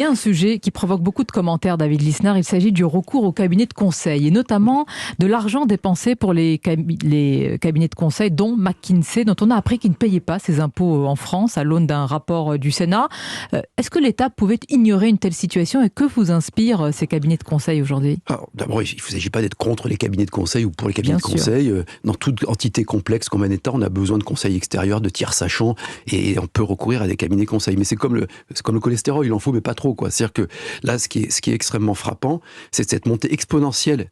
Et un sujet qui provoque beaucoup de commentaires, David Lisnard, il s'agit du recours au cabinet de conseil et notamment de l'argent dépensé pour les cabinets de conseil, dont McKinsey, dont on a appris qu'ils ne payaient pas ses impôts en France à l'aune d'un rapport du Sénat. Est-ce que l'État pouvait ignorer une telle situation et que vous inspirent ces cabinets de conseil aujourd'hui ? Alors, d'abord, il ne s'agit pas d'être contre les cabinets de conseil ou pour les cabinets de conseil. Dans toute entité complexe comme un État, on a besoin de conseils extérieurs, de tiers sachants, et on peut recourir à des cabinets de conseil. Mais c'est comme le cholestérol, il en faut, mais pas trop. C'est-à-dire que là, ce qui est extrêmement frappant, c'est cette montée exponentielle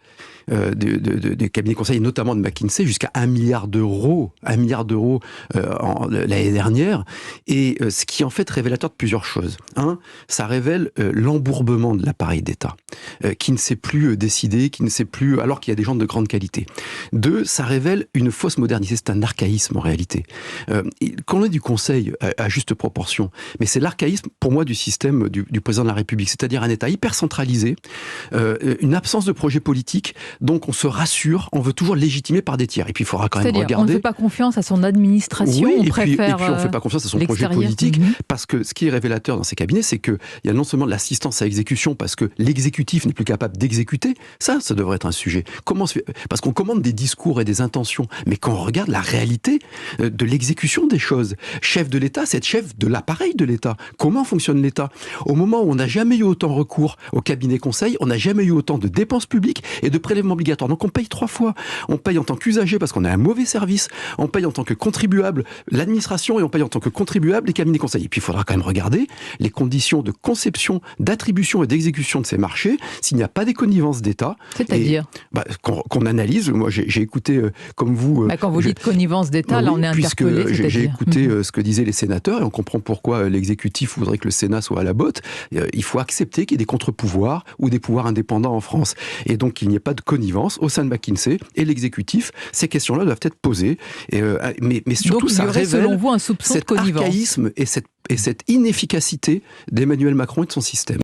des cabinets de conseil, notamment de McKinsey, jusqu'à 1 milliard d'euros l'année dernière. Et ce qui est en fait révélateur de plusieurs choses. Un, ça révèle l'embourbement de l'appareil d'État, qui ne sait plus décider, qui ne sait plus, alors qu'il y a des gens de grande qualité. Deux, ça révèle une fausse modernité, c'est un archaïsme en réalité. Qu'on ait du conseil à juste proportion, mais c'est l'archaïsme, pour moi, du système du président de la République, c'est-à-dire un État hyper centralisé, une absence de projet politique, donc on se rassure, on veut toujours légitimer par des tiers. Et puis il faudra quand même regarder... on ne fait pas confiance à son administration, oui, on préfère... Et puis on ne fait pas confiance à son projet politique, parce que ce qui est révélateur dans ces cabinets, c'est qu'il y a non seulement de l'assistance à exécution, parce que l'exécutif n'est plus capable d'exécuter, ça devrait être un sujet. Parce qu'on commande des discours et des intentions, mais quand on regarde la réalité de l'exécution des choses, chef de l'État, c'est chef de l'appareil de l'État. Comment fonctionne l'État ? Au moment où on n'a jamais eu autant recours au cabinet conseil, on n'a jamais eu autant de dépenses publiques et de prélèvements obligatoires. Donc on paye 3 fois. On paye en tant qu'usager parce qu'on a un mauvais service, on paye en tant que contribuable l'administration et on paye en tant que contribuable les cabinets conseil. Et puis il faudra quand même regarder les conditions de conception, d'attribution et d'exécution de ces marchés s'il n'y a pas des connivences d'État. C'est-à-dire qu'on analyse. Moi j'ai écouté comme vous... quand vous dites connivence d'État, là on est interpellé. J'ai écouté ce que disaient les sénateurs et on comprend pourquoi l'exécutif voudrait que le Sénat soit à la botte. Il faut accepter qu'il y ait des contre-pouvoirs ou des pouvoirs indépendants en France. Et donc qu'il n'y ait pas de connivence au sein de McKinsey et l'exécutif. Ces questions-là doivent être posées. Mais surtout, donc, ça révèle selon vous, un soupçon cet de connivence. Archaïsme et cette inefficacité d'Emmanuel Macron et de son système.